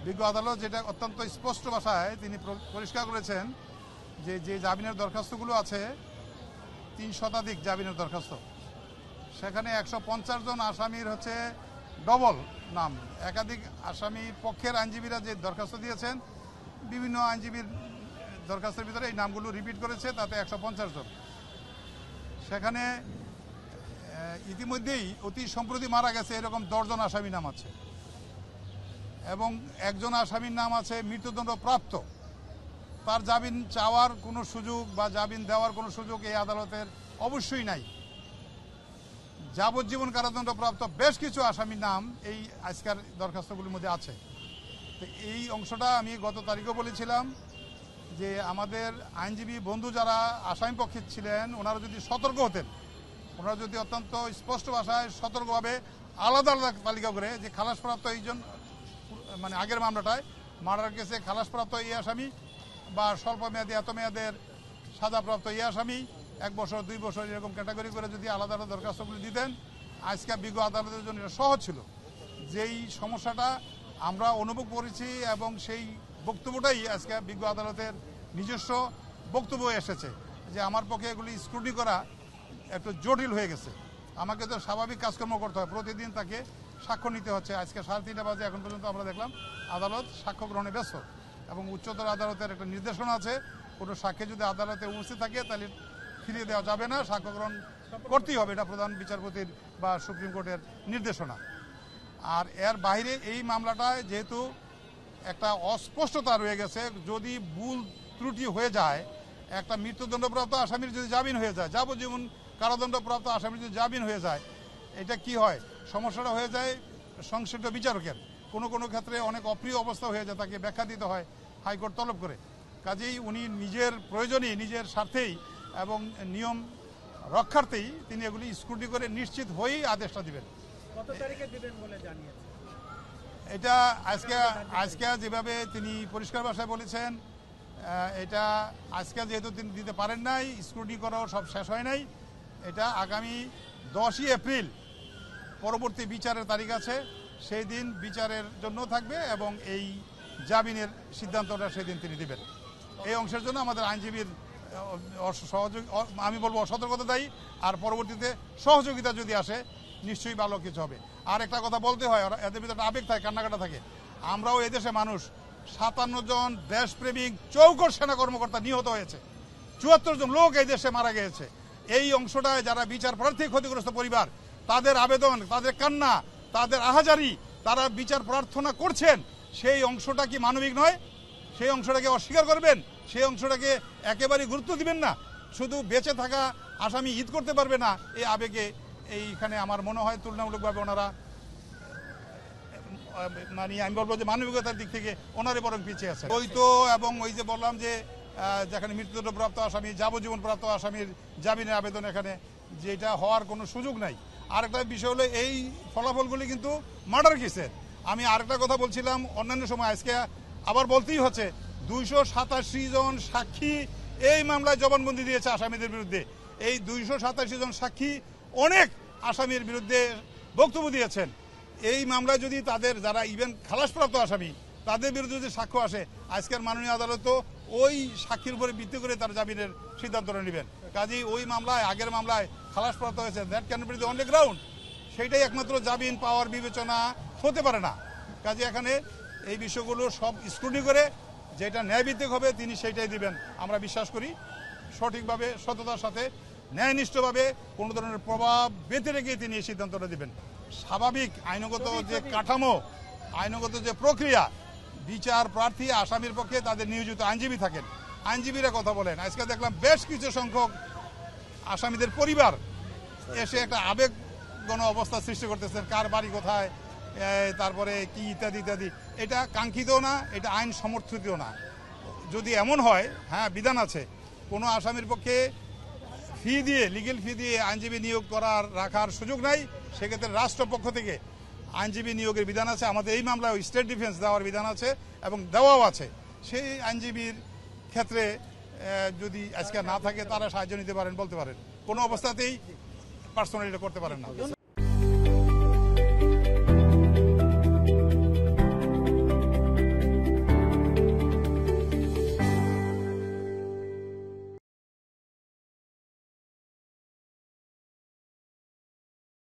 বিজ্ঞ আদালত যেটা অত্যন্ত স্পষ্ট ভাষায় তিনি পরিষ্কার করেছেন যে যে জামিনের দরখাস্তগুলো আছে 3 শতাধিক জামিনের দরখাস্ত, সেখানে 150 জন আসামির হচ্ছে ডবল নাম, একাধিক আসামির পক্ষের আইনজীবীরা যে দরখাস্ত দিয়েছেন বিভিন্ন আইনজীবীর দরখাস্তের ভিতরে এই নামগুলো রিপিট করেছে, তাতে 150 জন। সেখানে ইতিমধ্যেই অতি সম্প্রতি মারা গেছে এরকম 10 জন আসামি নাম আছে এবং একজন আসামির নাম আছে মৃত্যুদণ্ড প্রাপ্ত। তার জামিন চাওয়ার কোনো সুযোগ বা জামিন দেওয়ার কোনো সুযোগ এই আদালতের অবশ্যই নাই। যাবজ্জীবন কারাদণ্ড প্রাপ্ত বেশ কিছু আসামির নাম এই আজকের দরখাস্তগুলির মধ্যে আছে। তো এই অংশটা আমি গত তারিখেও বলেছিলাম যে আমাদের আইনজীবী বন্ধু যারা আসামি পক্ষে ছিলেন ওনারা যদি সতর্ক হতেন, ওনারা যদি অত্যন্ত স্পষ্ট ভাষায় সতর্কভাবে আলাদা আলাদা তালিকা করে যে খালাসপ্রাপ্ত এইজন, মানে আগের মামলাটায় মার্ডার কেসে খালাসপ্রাপ্ত এই আসামি বা স্বল্প মেয়াদী এত মেয়াদের সাজাপ্রাপ্ত এই আসামি 1 বছর 2 বছর এরকম ক্যাটাগরি করে যদি আলাদা আলাদা দরখাস্তগুলি দিতেন, আজকে বিজ্ঞ আদালতের জন্য এটা সহজ ছিল। যেই সমস্যাটা আমরা অনুভব করেছি এবং সেই বক্তব্যটাই আজকে বিজ্ঞ আদালতের নিজস্ব বক্তব্য এসেছে যে আমার পক্ষে এগুলি স্ক্রুটি করা একটু জটিল হয়ে গেছে। আমাকে তো স্বাভাবিক কাজকর্ম করতে হয়, প্রতিদিন তাকে সাক্ষ্য নিতে হচ্ছে। আজকে 3:30 বাজে এখন পর্যন্ত আমরা দেখলাম আদালত সাক্ষ্য গ্রহণে ব্যস্ত এবং উচ্চতর আদালতের একটা নির্দেশনা আছে কোনো সাক্ষী যদি আদালতে উপস্থিত থাকে তাহলে ফিরিয়ে দেওয়া যাবে না, সাক্ষ্য গ্রহণ করতেই হবে, এটা প্রধান বিচারপতির বা সুপ্রিম কোর্টের নির্দেশনা। আর এর বাইরে এই মামলাটায় যেহেতু একটা অস্পষ্টতা রয়ে গেছে, যদি ভুল ত্রুটি হয়ে যায়, একটা মৃত্যুদণ্ডপ্রাপ্ত আসামির যদি জামিন হয়ে যায়, যাবজ্জীবন কারাদণ্ডপ্রাপ্ত আসামির যদি জামিন হয়ে যায়, এটা কি হয়, সমস্যাটা হয়ে যায় সংশ্লিষ্ট বিচারকের। কোনো কোনো ক্ষেত্রে অনেক অপ্রিয় অবস্থা হয়ে যায়, তাকে ব্যাখ্যা দিতে হয় হাইকোর্ট তলব করে। কাজেই উনি নিজের প্রয়োজনেই, নিজের স্বার্থেই এবং নিয়ম রক্ষার্থেই তিনি এগুলি স্ক্রুটি করে নিশ্চিত হয়েই আদেশটা দিবেন। কত তারিখে দিবেন বলে জানিয়েছেন? এটা আজকে যেভাবে তিনি পরিষ্কার ভাষায় বলেছেন, এটা আজকে যেহেতু তিনি দিতে পারেন নাই, স্ক্রুটি করাও সব শেষ হয় নাই, এটা আগামী 10ই এপ্রিল পরবর্তী বিচারের তারিখ আছে, সেই দিন বিচারের জন্য থাকবে এবং এই জামিনের সিদ্ধান্তটা সেই দিন তিনি দিবেন। এই অংশের জন্য আমাদের আইনজীবীর সহযোগ, আমি বলবো অসতর্কতা দায়ী, আর পরবর্তীতে সহযোগিতা যদি আসে নিশ্চয়ই ভালো কিছু হবে। আর একটা কথা বলতে হয়, এদের ভিতরে আবেগ থাকে, কান্নাকাটা থাকে। আমরাও এই দেশে মানুষ, 57 জন দেশপ্রেমিক চৌকর সেনা কর্মকর্তা নিহত হয়েছে, 74 জন লোক এই দেশে মারা গিয়েছে। এই অংশটায় যারা বিচার প্রার্থী ক্ষতিগ্রস্ত পরিবার, তাদের আবেদন, তাদের কান্না, তাদের আহাজারি, তারা বিচার প্রার্থনা করছেন, সেই অংশটা কি মানবিক নয়? সেই অংশটাকে অস্বীকার করবেন? সেই অংশটাকে একেবারেই গুরুত্ব দিবেন না? শুধু বেঁচে থাকা আসামি ঈদ করতে পারবে না, এই আবেগে এইখানে আমার মনে হয় তুলনামূলকভাবে ওনারা, মানে আমি বলবো যে মানবিকতার দিক থেকে ওনারে বরং পিছিয়ে আছে। ওই তো, এবং ওই যে বললাম যে যেখানে মৃত্যুদণ্ডপ্রাপ্ত আসামি, যাবজ্জীবন প্রাপ্ত আসামির জামিনের আবেদন, এখানে যেটা হওয়ার কোনো সুযোগ নাই। আরেকটা বিষয় হলো এই ফলাফলগুলি কিন্তু মার্ডার কেসের। আমি আরেকটা কথা বলছিলাম অন্যান্য সময়, আজকে আবার বলতেই হচ্ছে, 287 জন সাক্ষী এই মামলায় জবানবন্দি দিয়েছে আসামিদের বিরুদ্ধে। এই 287 জন সাক্ষী অনেক আসামির বিরুদ্ধে বক্তব্য দিয়েছেন। এই মামলায় যদি তাদের যারা ইভেন খালাসপ্রাপ্ত আসামি, তাদের বিরুদ্ধে যদি সাক্ষ্য আসে, আজকের মাননীয় আদালত ওই সাক্ষীর উপরে ভিত্তি করে তার জামিনের সিদ্ধান্তটা নেবেন। কাজেই ওই মামলায়, আগের মামলায় খালাসপ্রাপ্ত হয়েছে, that can be the only ground, সেইটাই একমাত্র জামিন পাওয়ার বিবেচনা হতে পারে না। কাজে এখানে এই বিষয়গুলো সব স্ক্রুটি করে যেটা ন্যায়ভিত্তিক হবে তিনি সেইটাই দিবেন আমরা বিশ্বাস করি। সঠিকভাবে, সততার সাথে, ন্যায়নিষ্ঠভাবে, কোনো ধরনের প্রভাব বেঁধে রেখে তিনি এই সিদ্ধান্তটা দিবেন। স্বাভাবিক আইনগত যে কাঠামো, আইনগত যে প্রক্রিয়া, বিচার প্রার্থী আসামির পক্ষে তাদের নিয়োজিত আইনজীবী থাকেন, আইনজীবীরা কথা বলেন। আজকে দেখলাম বেশ কিছু সংখ্যক আসামিদের পরিবার এসে একটা আবেগঘন অবস্থা সৃষ্টি করতেছেন, কার বাড়ি কোথায়, তারপরে কি ইত্যাদি ইত্যাদি। এটা কাঙ্ক্ষিত না, এটা আইন সমর্থিতও না। যদি এমন হয়, হ্যাঁ বিধান আছে, কোনো আসামির পক্ষে ফি দিয়ে, লিগেল ফি দিয়ে আইনজীবী নিয়োগ করার রাখার সুযোগ নাই, সেক্ষেত্রে রাষ্ট্রপক্ষ থেকে আইনজীবী নিয়োগের বিধান আছে। আমাদের এই মামলায় স্টেট ডিফেন্স দেওয়ার বিধান আছে এবং দেওয়াও আছে। সেই আইনজীবীর ক্ষেত্রে যদি আজকে না থাকে, তারা সাহায্য নিতে পারেন, বলতে পারেন, কোনো অবস্থাতেই পার্সোনালি করতে পারেন না।